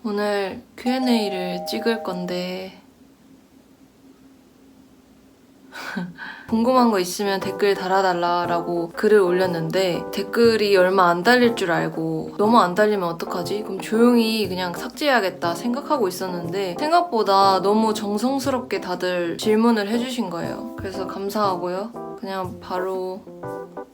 오늘 Q&A를 찍을 건데 궁금한 거 있으면 댓글 달아달라라고 글을 올렸는데 댓글이 얼마 안 달릴 줄 알고 너무 안 달리면 어떡하지? 그럼 조용히 그냥 삭제해야겠다 생각하고 있었는데 생각보다 너무 정성스럽게 다들 질문을 해주신 거예요. 그래서 감사하고요. 그냥 바로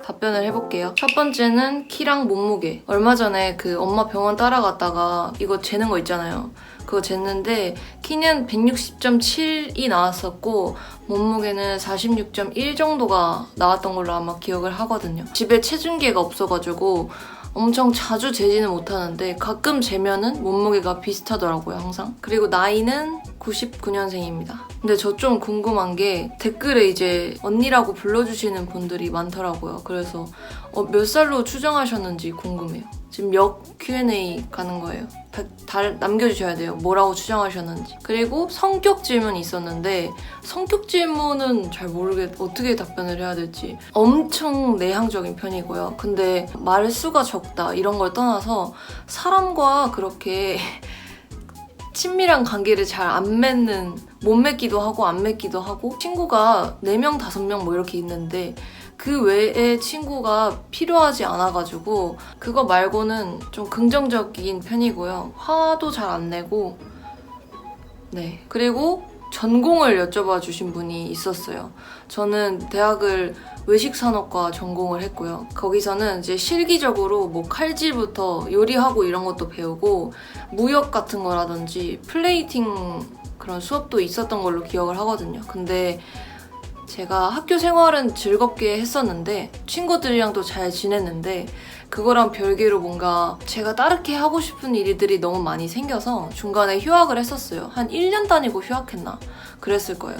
답변을 해볼게요. 첫 번째는 키랑 몸무게. 얼마 전에 그 엄마 병원 따라갔다가 이거 재는 거 있잖아요. 그거 쟀는데 키는 160.7이 나왔었고 몸무게는 46.1 정도가 나왔던 걸로 아마 기억을 하거든요. 집에 체중계가 없어가지고 엄청 자주 재지는 못하는데 가끔 재면은 몸무게가 비슷하더라고요, 항상. 그리고 나이는 99년생입니다. 근데 저 좀 궁금한 게 댓글에 이제 언니라고 불러주시는 분들이 많더라고요. 그래서 몇 살로 추정하셨는지 궁금해요. 지금 몇 Q&A 가는 거예요. 다 남겨주셔야 돼요. 뭐라고 추정하셨는지. 그리고 성격 질문이 있었는데 성격 질문은 잘 어떻게 답변을 해야 될지. 엄청 내향적인 편이고요. 근데 말수가 적다 이런 걸 떠나서 사람과 그렇게 친밀한 관계를 잘 안 맺는, 못 맺기도 하고 안 맺기도 하고 친구가 4명, 5명 뭐 이렇게 있는데 그 외에 친구가 필요하지 않아가지고 그거 말고는 좀 긍정적인 편이고요. 화도 잘 안 내고 네. 그리고 전공을 여쭤봐 주신 분이 있었어요. 저는 대학을 외식산업과 전공을 했고요. 거기서는 이제 실기적으로 뭐 칼질부터 요리하고 이런 것도 배우고 무역 같은 거라든지 플레이팅 그런 수업도 있었던 걸로 기억을 하거든요. 근데 제가 학교 생활은 즐겁게 했었는데 친구들이랑도 잘 지냈는데 그거랑 별개로 뭔가 제가 다르게 하고 싶은 일들이 너무 많이 생겨서 중간에 휴학을 했었어요. 한 1년 다니고 휴학했나? 그랬을 거예요.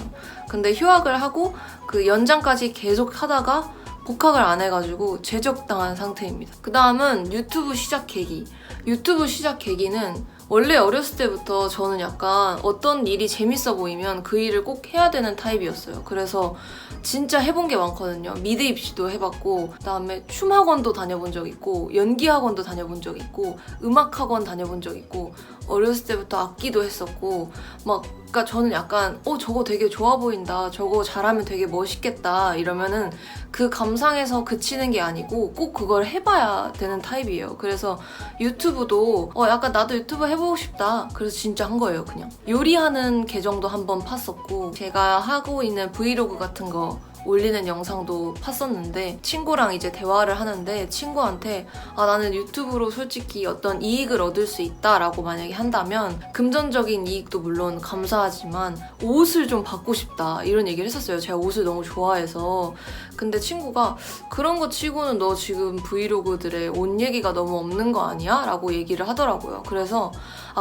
근데 휴학을 하고 그 연장까지 계속 하다가 복학을 안 해가지고 제적당한 상태입니다. 그 다음은 유튜브 시작 계기. 유튜브 시작 계기는 원래 어렸을 때부터 저는 약간 어떤 일이 재밌어 보이면 그 일을 꼭 해야 되는 타입이었어요. 그래서 진짜 해본 게 많거든요. 미대 입시도 해봤고 그다음에 춤학원도 다녀본 적 있고 연기학원도 다녀본 적 있고 음악학원 다녀본 적 있고 어렸을 때부터 악기도 했었고 그러니까 저는 약간 저거 되게 좋아 보인다. 저거 잘하면 되게 멋있겠다. 이러면은 그 감상에서 그치는 게 아니고 꼭 그걸 해봐야 되는 타입이에요. 그래서 유튜브도 약간 나도 유튜브 해보고 싶다. 그래서 진짜 한 거예요, 그냥. 요리하는 계정도 한번 팠었고 제가 하고 있는 브이로그 같은 거 올리는 영상도 팠었는데 친구랑 이제 대화를 하는데 친구한테 나는 유튜브로 솔직히 어떤 이익을 얻을 수 있다라고 만약에 한다면 금전적인 이익도 물론 감사하지만 옷을 좀 받고 싶다 이런 얘기를 했었어요. 제가 옷을 너무 좋아해서. 근데 친구가 그런 거 치고는 너 지금 브이로그들에 옷 얘기가 너무 없는 거 아니야? 라고 얘기를 하더라고요. 그래서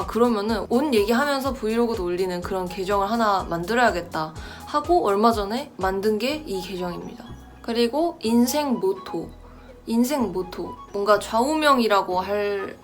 그러면은 옷 얘기하면서 브이로그도 올리는 그런 계정을 하나 만들어야겠다 하고 얼마 전에 만든 게 이 계정입니다. 그리고 인생 모토. 뭔가 좌우명이라고 할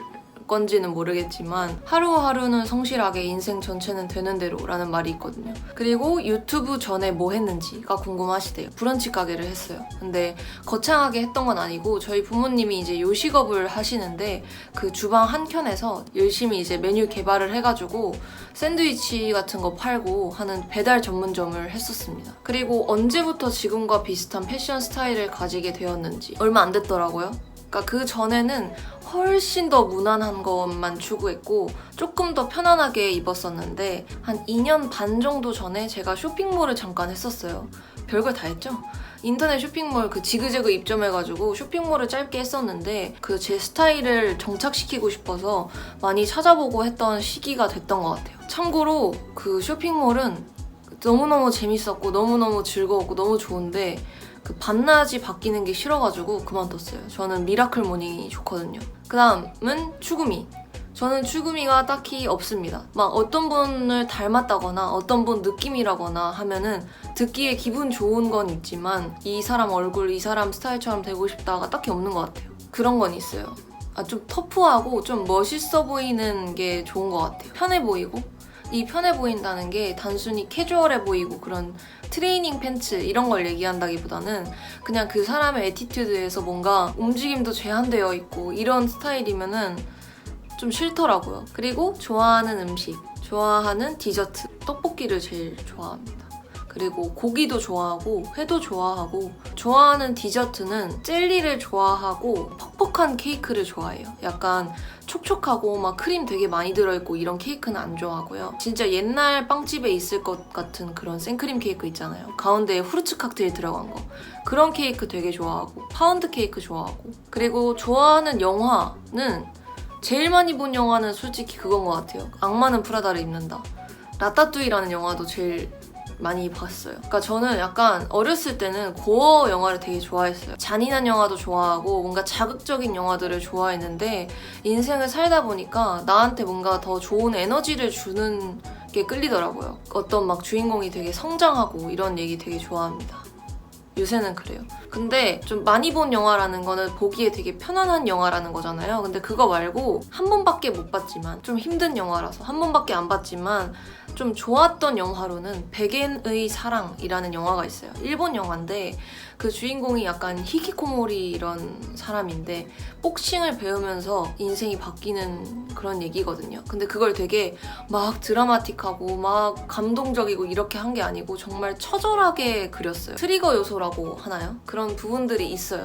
건지는 모르겠지만 하루하루는 성실하게 인생 전체는 되는 대로 라는 말이 있거든요. 그리고 유튜브 전에 뭐 했는지가 궁금하시대요. 브런치 가게를 했어요. 근데 거창하게 했던 건 아니고 저희 부모님이 이제 요식업을 하시는데 그 주방 한켠에서 열심히 이제 메뉴 개발을 해가지고 샌드위치 같은 거 팔고 하는 배달 전문점을 했었습니다. 그리고 언제부터 지금과 비슷한 패션 스타일을 가지게 되었는지 얼마 안 됐더라고요. 그러니까 그 전에는 훨씬 더 무난한 것만 추구했고 조금 더 편안하게 입었었는데 한 2년 반 정도 전에 제가 쇼핑몰을 잠깐 했었어요. 별걸 다 했죠? 인터넷 쇼핑몰 그 지그재그 입점해가지고 쇼핑몰을 짧게 했었는데 그 제 스타일을 정착시키고 싶어서 많이 찾아보고 했던 시기가 됐던 것 같아요. 참고로 그 쇼핑몰은 너무너무 재밌었고 너무너무 즐거웠고 너무 좋은데 그 반나절 바뀌는 게 싫어가지고 그만뒀어요. 저는 미라클 모닝이 좋거든요. 그 다음은 추구미. 저는 추구미가 딱히 없습니다. 어떤 분을 닮았다거나 어떤 분 느낌이라거나 하면은 듣기에 기분 좋은 건 있지만 이 사람 얼굴, 이 사람 스타일처럼 되고 싶다가 딱히 없는 것 같아요. 그런 건 있어요. 좀 터프하고 좀 멋있어 보이는 게 좋은 것 같아요. 편해 보이고 이 편해 보인다는 게 단순히 캐주얼해 보이고 그런 트레이닝 팬츠 이런 걸 얘기한다기보다는 그냥 그 사람의 애티튜드에서 뭔가 움직임도 제한되어 있고 이런 스타일이면은 좀 싫더라고요. 그리고 좋아하는 음식, 좋아하는 디저트, 떡볶이를 제일 좋아합니다. 그리고 고기도 좋아하고 회도 좋아하고 좋아하는 디저트는 젤리를 좋아하고 퍽퍽한 케이크를 좋아해요. 약간 촉촉하고 막 크림 되게 많이 들어있고 이런 케이크는 안 좋아하고요. 진짜 옛날 빵집에 있을 것 같은 그런 생크림 케이크 있잖아요. 가운데에 후르츠 칵테일 들어간 거. 그런 케이크 되게 좋아하고 파운드 케이크 좋아하고 그리고 좋아하는 영화는 제일 많이 본 영화는 솔직히 그건 것 같아요. 악마는 프라다를 입는다. 라따뚜이라는 영화도 제일 많이 봤어요. 그러니까 저는 약간 어렸을 때는 고어 영화를 되게 좋아했어요. 잔인한 영화도 좋아하고 뭔가 자극적인 영화들을 좋아했는데 인생을 살다 보니까 나한테 뭔가 더 좋은 에너지를 주는 게 끌리더라고요. 어떤 막 주인공이 되게 성장하고 이런 얘기 되게 좋아합니다. 요새는 그래요. 근데 좀 많이 본 영화라는 거는 보기에 되게 편안한 영화라는 거잖아요. 근데 그거 말고 한 번밖에 못 봤지만 좀 힘든 영화라서 한 번밖에 안 봤지만 좀 좋았던 영화로는 백엔의 사랑이라는 영화가 있어요. 일본 영화인데 그 주인공이 약간 히키코모리 이런 사람인데 복싱을 배우면서 인생이 바뀌는 그런 얘기거든요. 근데 그걸 되게 막 드라마틱하고 막 감동적이고 이렇게 한 게 아니고 정말 처절하게 그렸어요. 트리거 요소라고 하나요? 그런 부분들이 있어요.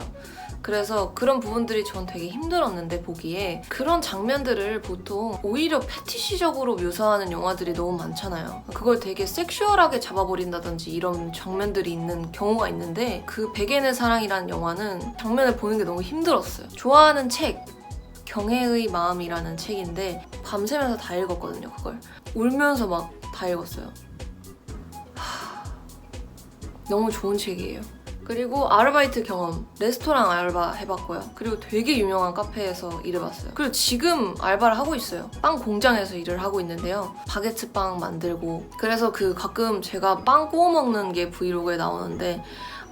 그래서 그런 부분들이 전 되게 힘들었는데 보기에 그런 장면들을 보통 오히려 패티시적으로 묘사하는 영화들이 너무 많잖아요. 그걸 되게 섹슈얼하게 잡아버린다든지 이런 장면들이 있는 경우가 있는데 그 백엔의 사랑이라는 영화는 장면을 보는 게 너무 힘들었어요. 좋아하는 책 경혜의 마음이라는 책인데 밤새면서 다 읽었거든요. 그걸 울면서 막 다 읽었어요. 너무 좋은 책이에요. 그리고 아르바이트 경험, 레스토랑 알바 해봤고요. 그리고 되게 유명한 카페에서 일해봤어요. 그리고 지금 알바를 하고 있어요. 빵 공장에서 일을 하고 있는데요. 바게트 빵 만들고 그래서 가끔 제가 빵 구워 먹는 게 브이로그에 나오는데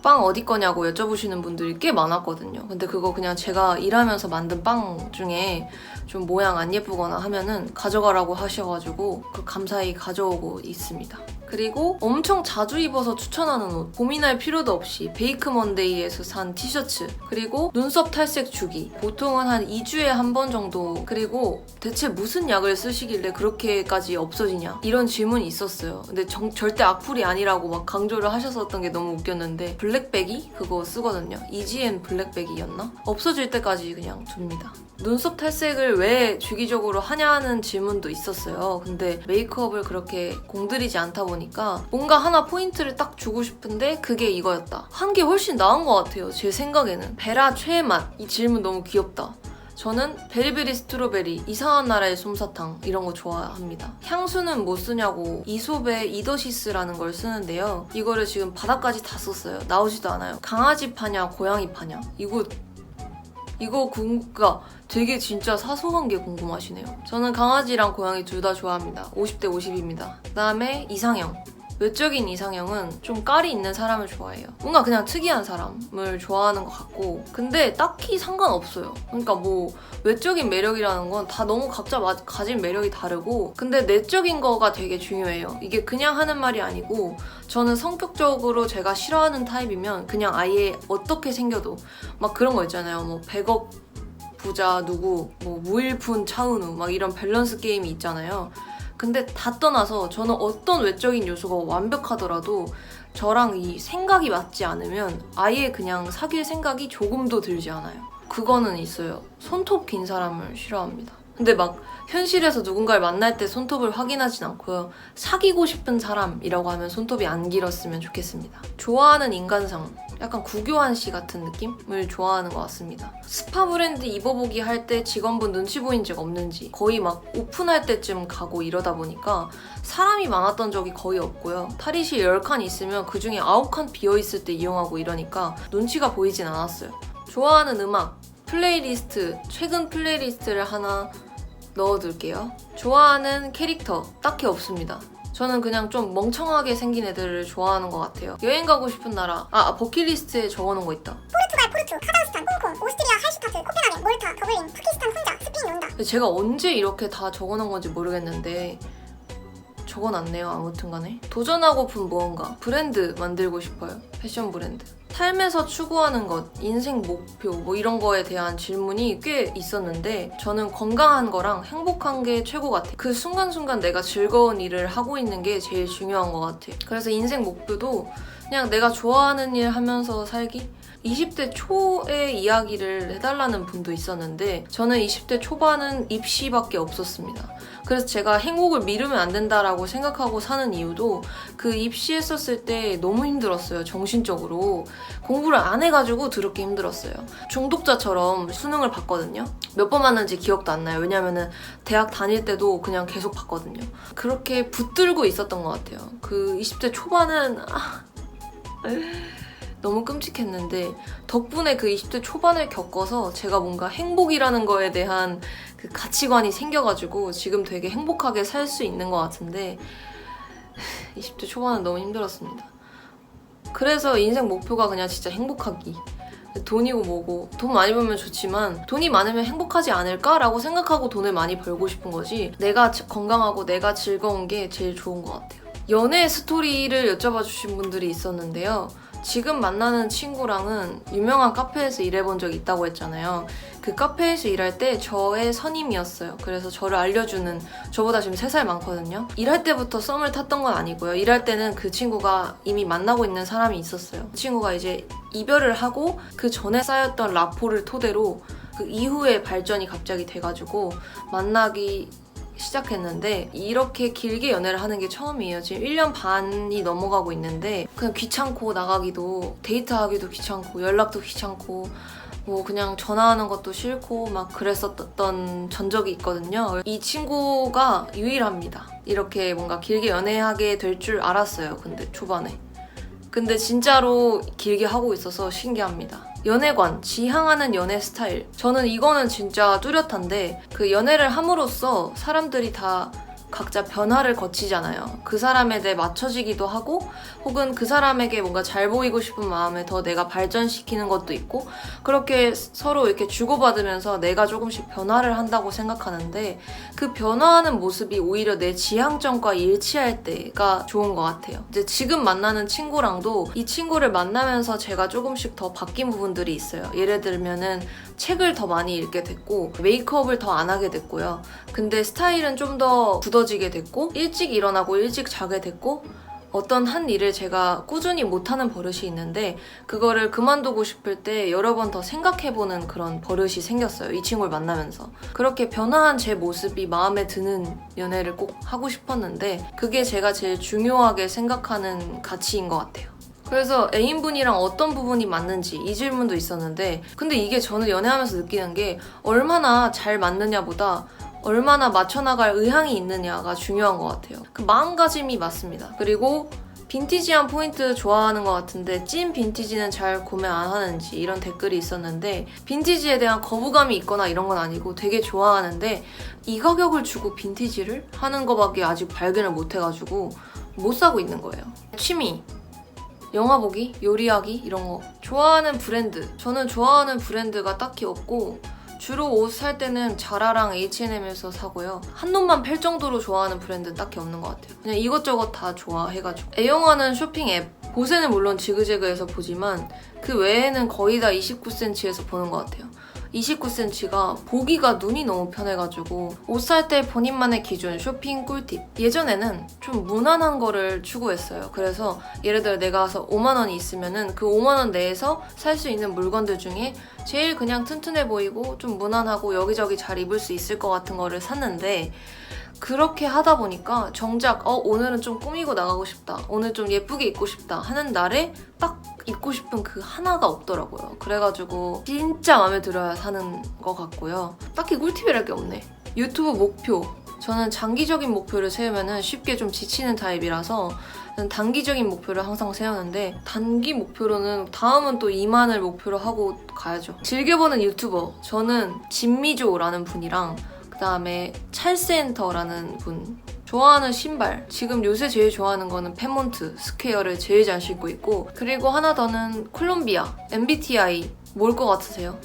빵 어디 거냐고 여쭤보시는 분들이 꽤 많았거든요. 근데 그거 그냥 제가 일하면서 만든 빵 중에 좀 모양 안 예쁘거나 하면은 가져가라고 하셔가지고 감사히 가져오고 있습니다. 그리고 엄청 자주 입어서 추천하는 옷, 고민할 필요도 없이 베이크 먼데이에서 산 티셔츠, 그리고 눈썹 탈색 주기, 보통은 한 2주에 한 번 정도. 그리고 대체 무슨 약을 쓰시길래 그렇게까지 없어지냐 이런 질문이 있었어요. 근데 절대 악플이 아니라고 막 강조를 하셨었던 게 너무 웃겼는데 블랙백이 그거 쓰거든요. EGN 블랙백이었나? 없어질 때까지 그냥 둡니다. 눈썹 탈색을 왜 주기적으로 하냐는 질문도 있었어요. 근데 메이크업을 그렇게 공들이지 않다 보니까 뭔가 하나 포인트를 딱 주고 싶은데 그게 이거였다. 한 게 훨씬 나은 것 같아요. 제 생각에는. 베라 최애 맛. 이 질문 너무 귀엽다. 저는 베리베리 스트로베리, 이상한 나라의 솜사탕 이런 거 좋아합니다. 향수는 뭐 쓰냐고 이솝의 이더시스라는 걸 쓰는데요. 이거를 지금 바닥까지 다 썼어요. 나오지도 않아요. 강아지 파냐 고양이 파냐 이거 되게 진짜 사소한 게 궁금하시네요. 저는 강아지랑 고양이 둘 다 좋아합니다. 50대 50입니다. 그다음에 이상형. 외적인 이상형은 좀 깔이 있는 사람을 좋아해요. 뭔가 그냥 특이한 사람을 좋아하는 것 같고 근데 딱히 상관없어요. 그러니까 뭐 외적인 매력이라는 건 다 너무 각자 가진 매력이 다르고 근데 내적인 거가 되게 중요해요. 이게 그냥 하는 말이 아니고 저는 성격적으로 제가 싫어하는 타입이면 그냥 아예 어떻게 생겨도 막 그런 거 있잖아요. 뭐 100억 부자 누구, 뭐 무일푼 차은우 막 이런 밸런스 게임이 있잖아요. 근데 다 떠나서 저는 어떤 외적인 요소가 완벽하더라도 저랑 이 생각이 맞지 않으면 아예 그냥 사귈 생각이 조금도 들지 않아요. 그거는 있어요. 손톱 긴 사람을 싫어합니다. 근데 막 현실에서 누군가를 만날 때 손톱을 확인하진 않고요. 사귀고 싶은 사람이라고 하면 손톱이 안 길었으면 좋겠습니다. 좋아하는 인간상. 약간 구교환 씨 같은 느낌을 좋아하는 것 같습니다. 스파 브랜드 입어보기 할 때 직원분 눈치 보인 적 없는지 거의 막 오픈할 때쯤 가고 이러다 보니까 사람이 많았던 적이 거의 없고요. 탈의실 10칸 있으면 그중에 9칸 비어있을 때 이용하고 이러니까 눈치가 보이진 않았어요. 좋아하는 음악, 플레이리스트, 최근 플레이리스트를 하나 넣어둘게요. 좋아하는 캐릭터 딱히 없습니다. 저는 그냥 좀 멍청하게 생긴 애들을 좋아하는 것 같아요. 여행 가고 싶은 나라. 버킷리스트에 적어놓은 거 있다. 포르투갈, 카자흐스탄, 홍콩, 오스트리아, 할시타트, 코펜하겐, 몰타, 더블린, 파키스탄, 혼자, 스페인, 온다. 제가 언제 이렇게 다 적어놓은 건지 모르겠는데 적어놨네요. 아무튼 간에 도전하고픈 무언가, 브랜드 만들고 싶어요. 패션 브랜드. 삶에서 추구하는 것, 인생 목표 뭐 이런 거에 대한 질문이 꽤 있었는데 저는 건강한 거랑 행복한 게 최고 같아요. 그 순간순간 내가 즐거운 일을 하고 있는 게 제일 중요한 것 같아요. 그래서 인생 목표도 그냥 내가 좋아하는 일 하면서 살기? 20대 초의 이야기를 해달라는 분도 있었는데 저는 20대 초반은 입시밖에 없었습니다. 그래서 제가 행복을 미루면 안 된다라고 생각하고 사는 이유도 그 입시했었을 때 너무 힘들었어요. 정신적으로. 공부를 안 해가지고 더럽게 힘들었어요. 중독자처럼 수능을 봤거든요. 몇 번 봤는지 기억도 안 나요. 왜냐면은 대학 다닐 때도 그냥 계속 봤거든요. 그렇게 붙들고 있었던 것 같아요. 그 20대 초반은 너무 끔찍했는데 덕분에 그 20대 초반을 겪어서 제가 뭔가 행복이라는 거에 대한 그 가치관이 생겨가지고 지금 되게 행복하게 살 수 있는 것 같은데 20대 초반은 너무 힘들었습니다. 그래서 인생 목표가 그냥 진짜 행복하기. 돈이고 뭐고 돈 많이 벌면 좋지만 돈이 많으면 행복하지 않을까라고 생각하고 돈을 많이 벌고 싶은 거지 내가 건강하고 내가 즐거운 게 제일 좋은 것 같아요. 연애 스토리를 여쭤봐 주신 분들이 있었는데요. 지금 만나는 친구랑은 유명한 카페에서 일해본 적이 있다고 했잖아요. 그 카페에서 일할 때 저의 선임이었어요. 그래서 저를 알려주는, 저보다 지금 3살 많거든요. 일할 때부터 썸을 탔던 건 아니고요. 일할 때는 그 친구가 이미 만나고 있는 사람이 있었어요. 그 친구가 이제 이별을 하고 그 전에 쌓였던 라포를 토대로 그 이후에 발전이 갑자기 돼가지고 만나기 시작했는데 이렇게 길게 연애를 하는 게 처음이에요. 지금 1년 반이 넘어가고 있는데 그냥 귀찮고 나가기도 데이트하기도 귀찮고 연락도 귀찮고 뭐 그냥 전화하는 것도 싫고 막 그랬었던 전적이 있거든요. 이 친구가 유일합니다. 이렇게 뭔가 길게 연애하게 될 줄 알았어요. 근데 초반에. 근데 진짜로 길게 하고 있어서 신기합니다. 연애관, 지향하는 연애 스타일. 저는 이거는 진짜 뚜렷한데 그 연애를 함으로써 사람들이 다 각자 변화를 거치잖아요. 그 사람에 대해 맞춰지기도 하고 혹은 그 사람에게 뭔가 잘 보이고 싶은 마음에 더 내가 발전시키는 것도 있고 그렇게 서로 이렇게 주고받으면서 내가 조금씩 변화를 한다고 생각하는데 그 변화하는 모습이 오히려 내 지향점과 일치할 때가 좋은 것 같아요. 이제 지금 만나는 친구랑도 이 친구를 만나면서 제가 조금씩 더 바뀐 부분들이 있어요. 예를 들면은 책을 더 많이 읽게 됐고 메이크업을 더 안 하게 됐고요. 근데 스타일은 좀 더 굳어지게 됐고 일찍 일어나고 일찍 자게 됐고 어떤 한 일을 제가 꾸준히 못하는 버릇이 있는데 그거를 그만두고 싶을 때 여러 번 더 생각해보는 그런 버릇이 생겼어요. 이 친구를 만나면서. 그렇게 변화한 제 모습이 마음에 드는 연애를 꼭 하고 싶었는데 그게 제가 제일 중요하게 생각하는 가치인 것 같아요. 그래서 애인분이랑 어떤 부분이 맞는지 이 질문도 있었는데 근데 이게 저는 연애하면서 느끼는 게 얼마나 잘 맞느냐보다 얼마나 맞춰나갈 의향이 있느냐가 중요한 것 같아요. 그 마음가짐이 맞습니다. 그리고 빈티지한 포인트 좋아하는 것 같은데 찐 빈티지는 잘 구매 안 하는지 이런 댓글이 있었는데 빈티지에 대한 거부감이 있거나 이런 건 아니고 되게 좋아하는데 이 가격을 주고 빈티지를 하는 거밖에 아직 발견을 못 해가지고 못 사고 있는 거예요. 취미 영화 보기, 요리하기 이런 거. 좋아하는 브랜드. 저는 좋아하는 브랜드가 딱히 없고 주로 옷 살 때는 자라랑 H&M에서 사고요. 한눈만 팰 정도로 좋아하는 브랜드는 딱히 없는 것 같아요. 그냥 이것저것 다 좋아해가지고. 애용하는 쇼핑 앱. 보세는 물론 지그재그에서 보지만 그 외에는 거의 다 29cm에서 보는 것 같아요. 29cm가 보기가 눈이 너무 편해가지고 옷 살 때 본인만의 기준, 쇼핑 꿀팁. 예전에는 좀 무난한 거를 추구했어요. 그래서 예를 들어 내가 가서 5만 원이 있으면은 그 5만 원 내에서 살 수 있는 물건들 중에 제일 그냥 튼튼해 보이고 좀 무난하고 여기저기 잘 입을 수 있을 것 같은 거를 샀는데 그렇게 하다 보니까 정작 오늘은 좀 꾸미고 나가고 싶다. 오늘 좀 예쁘게 입고 싶다 하는 날에 딱 입고 싶은 그 하나가 없더라고요. 그래가지고 진짜 마음에 들어야 사는 것 같고요. 딱히 꿀팁이랄 게 없네. 유튜브 목표. 저는 장기적인 목표를 세우면 쉽게 좀 지치는 타입이라서 단기적인 목표를 항상 세우는데 단기 목표로는 다음은 또 2만을 목표로 하고 가야죠. 즐겨보는 유튜버. 저는 진미조라는 분이랑 그다음에 찰스엔터라는 분. 좋아하는 신발. 지금 요새 제일 좋아하는 거는 페몬트, 스퀘어를 제일 잘 신고 있고 그리고 하나 더는 콜롬비아, MBTI. 뭘 것 같으세요?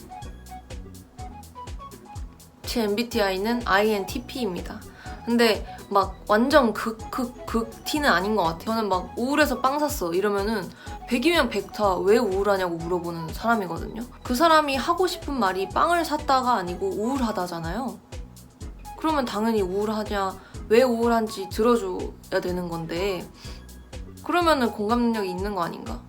제 MBTI는 INTP입니다. 근데 막 완전 극 T는 아닌 것 같아요. 저는 막 우울해서 빵 샀어 이러면은 100이면 100타 왜 우울하냐고 물어보는 사람이거든요. 그 사람이 하고 싶은 말이 빵을 샀다가 아니고 우울하다잖아요. 그러면 당연히 우울하냐, 왜 우울한지 들어줘야 되는 건데 그러면은 공감 능력이 있는 거 아닌가?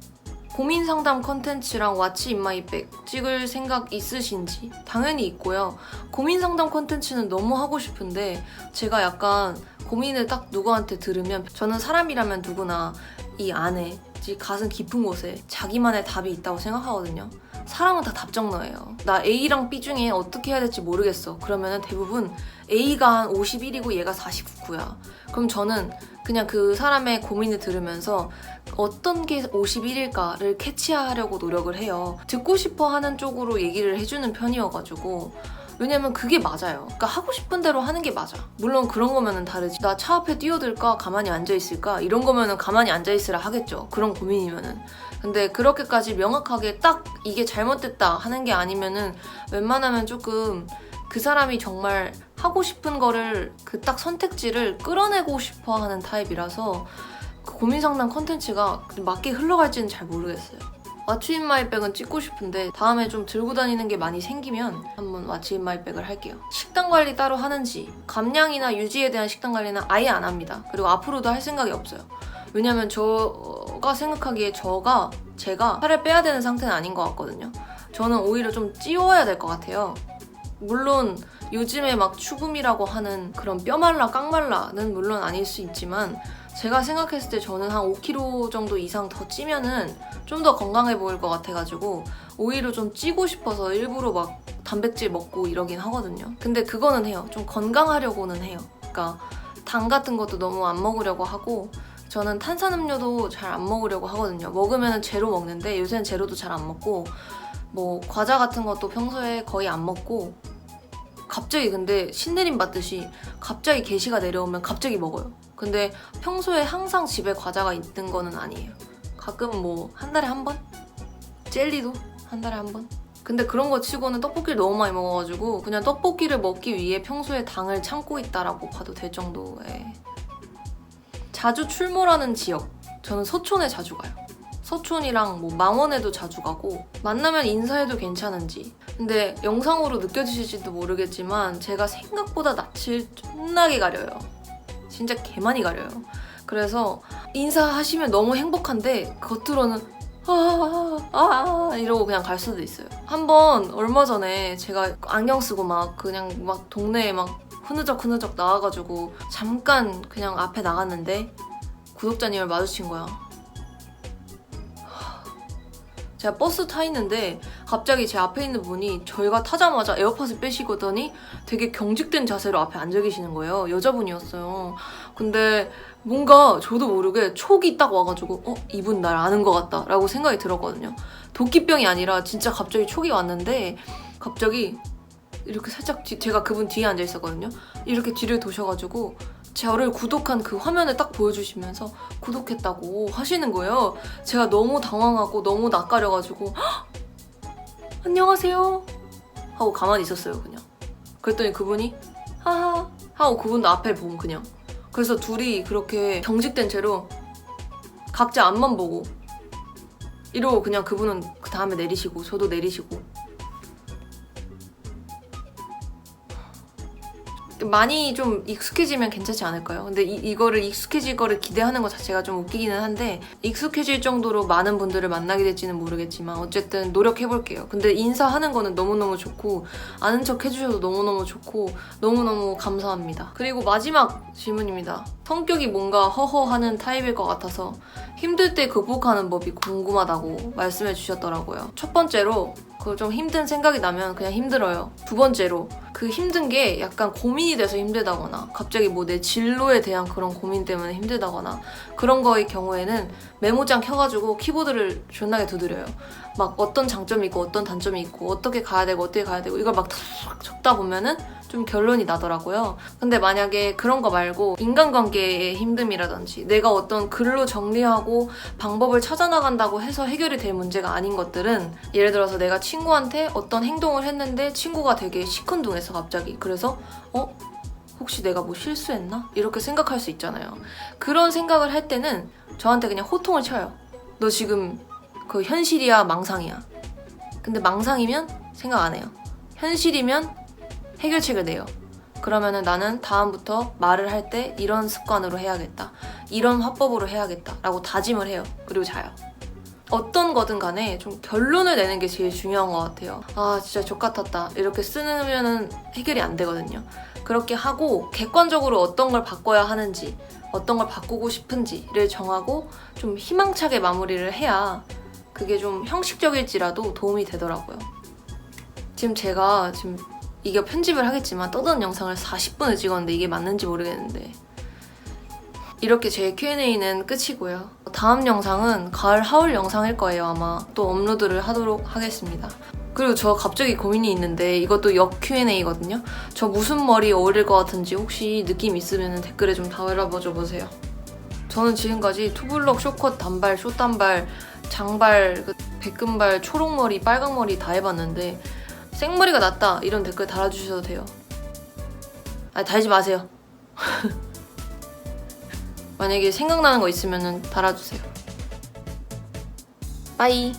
고민 상담 컨텐츠랑 What's in my bag 찍을 생각 있으신지? 당연히 있고요. 고민 상담 컨텐츠는 너무 하고 싶은데 제가 약간 고민을 딱 누구한테 들으면 저는 사람이라면 누구나 이 안에 가슴 깊은 곳에 자기만의 답이 있다고 생각하거든요. 사람은 다 답정너예요. 나 A랑 B 중에 어떻게 해야 될지 모르겠어. 그러면은 대부분 A가 한 51이고 얘가 49야. 그럼 저는 그냥 그 사람의 고민을 들으면서 어떤 게 51일까를 캐치하려고 노력을 해요. 듣고 싶어 하는 쪽으로 얘기를 해주는 편이어가지고 왜냐면 그게 맞아요. 그러니까 하고 싶은 대로 하는 게 맞아. 물론 그런 거면은 다르지. 나 차 앞에 뛰어들까? 가만히 앉아있을까? 이런 거면은 가만히 앉아있으라 하겠죠. 그런 고민이면은. 근데 그렇게까지 명확하게 딱 이게 잘못됐다 하는 게 아니면은 웬만하면 조금 그 사람이 정말 하고 싶은 거를 그 딱 선택지를 끌어내고 싶어 하는 타입이라서 그 고민 상담 컨텐츠가 맞게 흘러갈지는 잘 모르겠어요. What's in my bag은 찍고 싶은데 다음에 좀 들고 다니는 게 많이 생기면 한번 What's in my bag을 할게요. 식단 관리 따로 하는지 감량이나 유지에 대한 식단 관리는 아예 안 합니다. 그리고 앞으로도 할 생각이 없어요. 왜냐면 제가 생각하기에 제가 살을 빼야 되는 상태는 아닌 것 같거든요. 저는 오히려 좀 찌워야 될 것 같아요. 물론 요즘에 막 추금이라고 하는 그런 뼈말라 깡말라는 물론 아닐 수 있지만 제가 생각했을 때 저는 한 5kg 정도 이상 더 찌면은 좀 더 건강해 보일 것 같아가지고 오히려 좀 찌고 싶어서 일부러 막 단백질 먹고 이러긴 하거든요. 근데 그거는 해요. 좀 건강하려고는 해요. 그러니까 당 같은 것도 너무 안 먹으려고 하고 저는 탄산음료도 잘 안 먹으려고 하거든요. 먹으면 제로 먹는데 요새는 제로도 잘 안 먹고 뭐 과자 같은 것도 평소에 거의 안 먹고 갑자기 근데 신내림 받듯이 갑자기 게시가 내려오면 갑자기 먹어요. 근데 평소에 항상 집에 과자가 있는 거는 아니에요. 가끔 뭐 한 달에 한 번? 젤리도 한 달에 한 번? 근데 그런 거 치고는 떡볶이를 너무 많이 먹어가지고 그냥 떡볶이를 먹기 위해 평소에 당을 참고 있다라고 봐도 될 정도의. 자주 출몰하는 지역 저는 서촌에 자주 가요. 서촌이랑 뭐 망원에도 자주 가고 만나면 인사해도 괜찮은지. 근데 영상으로 느껴지실지도 모르겠지만 제가 생각보다 낯을 존나게 가려요. 진짜 개 많이 가려요. 그래서 인사하시면 너무 행복한데 겉으로는 이러고 그냥 갈 수도 있어요. 한번 얼마 전에 제가 안경 쓰고 그냥 동네에 흐느적 나와가지고 잠깐 그냥 앞에 나갔는데 구독자님을 마주친 거야. 제가 버스 타 있는데 갑자기 제 앞에 있는 분이 저희가 타자마자 에어팟을 빼시더니 되게 경직된 자세로 앞에 앉아 계시는 거예요. 여자분이었어요. 근데 뭔가 저도 모르게 촉이 딱 와가지고 이분 날 아는 것 같다 라고 생각이 들었거든요. 도끼병이 아니라 진짜 갑자기 촉이 왔는데 갑자기 이렇게 살짝 제가 그분 뒤에 앉아 있었거든요. 이렇게 뒤를 도셔가지고 저를 구독한 그 화면을 딱 보여주시면서 구독했다고 하시는 거예요. 제가 너무 당황하고 너무 낯가려가지고 안녕하세요 하고 가만히 있었어요. 그냥 그랬더니 그분이 하하 하고 그분도 앞에 보면 그냥 그래서 둘이 그렇게 경직된 채로 각자 앞만 보고 이러고 그냥 그분은 그 다음에 내리시고 저도 내리시고 많이 좀 익숙해지면 괜찮지 않을까요? 근데 이거를 익숙해질 거를 기대하는 것 자체가 좀 웃기기는 한데 익숙해질 정도로 많은 분들을 만나게 될지는 모르겠지만 어쨌든 노력해볼게요. 근데 인사하는 거는 너무너무 좋고 아는 척 해주셔도 너무너무 좋고 너무너무 감사합니다. 그리고 마지막 질문입니다. 성격이 뭔가 허허하는 타입일 것 같아서 힘들 때 극복하는 법이 궁금하다고 말씀해 주셨더라고요. 첫 번째로 좀 힘든 생각이 나면 그냥 힘들어요. 두 번째로 그 힘든 게 약간 고민이 돼서 힘들다거나 갑자기 뭐 내 진로에 대한 그런 고민 때문에 힘들다거나 그런 거의 경우에는 메모장 켜가지고 키보드를 존나게 두드려요. 막 어떤 장점이 있고 어떤 단점이 있고 어떻게 가야 되고 이걸 막 적다 보면은 좀 결론이 나더라고요. 근데 만약에 그런 거 말고 인간관계의 힘듦이라든지 내가 어떤 글로 정리하고 방법을 찾아나간다고 해서 해결이 될 문제가 아닌 것들은 예를 들어서 내가 친구한테 어떤 행동을 했는데 친구가 되게 시큰둥했어 갑자기. 그래서 혹시 내가 뭐 실수했나? 이렇게 생각할 수 있잖아요. 그런 생각을 할 때는 저한테 그냥 호통을 쳐요. 너 지금 그 현실이야 망상이야. 근데 망상이면 생각 안 해요. 현실이면 해결책을 내요. 그러면은 나는 다음부터 말을 할 때 이런 습관으로 해야겠다. 이런 화법으로 해야겠다. 라고 다짐을 해요. 그리고 자요. 어떤 거든 간에 좀 결론을 내는 게 제일 중요한 것 같아요. 아 진짜 족같았다 이렇게 쓰면은 해결이 안 되거든요. 그렇게 하고 객관적으로 어떤 걸 바꿔야 하는지 어떤 걸 바꾸고 싶은지를 정하고 좀 희망차게 마무리를 해야 그게 좀 형식적일지라도 도움이 되더라고요. 지금 제가 이게 편집을 하겠지만 떠드는 영상을 40분을 찍었는데 이게 맞는지 모르겠는데 이렇게 제 Q&A는 끝이고요. 다음 영상은 가을 하울 영상일 거예요. 아마 또 업로드를 하도록 하겠습니다. 그리고 저 갑자기 고민이 있는데 이것도 역 Q&A거든요. 저 무슨 머리 어울릴 것 같은지 혹시 느낌 있으면 댓글에 좀 달아줘 보세요. 저는 지금까지 투블럭, 쇼컷, 단발, 숏단발, 장발, 백금발, 초록머리, 빨강머리 다 해봤는데 생머리가 낫다 이런 댓글 달아주셔도 돼요. 아니 달지 마세요. 만약에 생각나는 거 있으면 달아주세요. 빠이.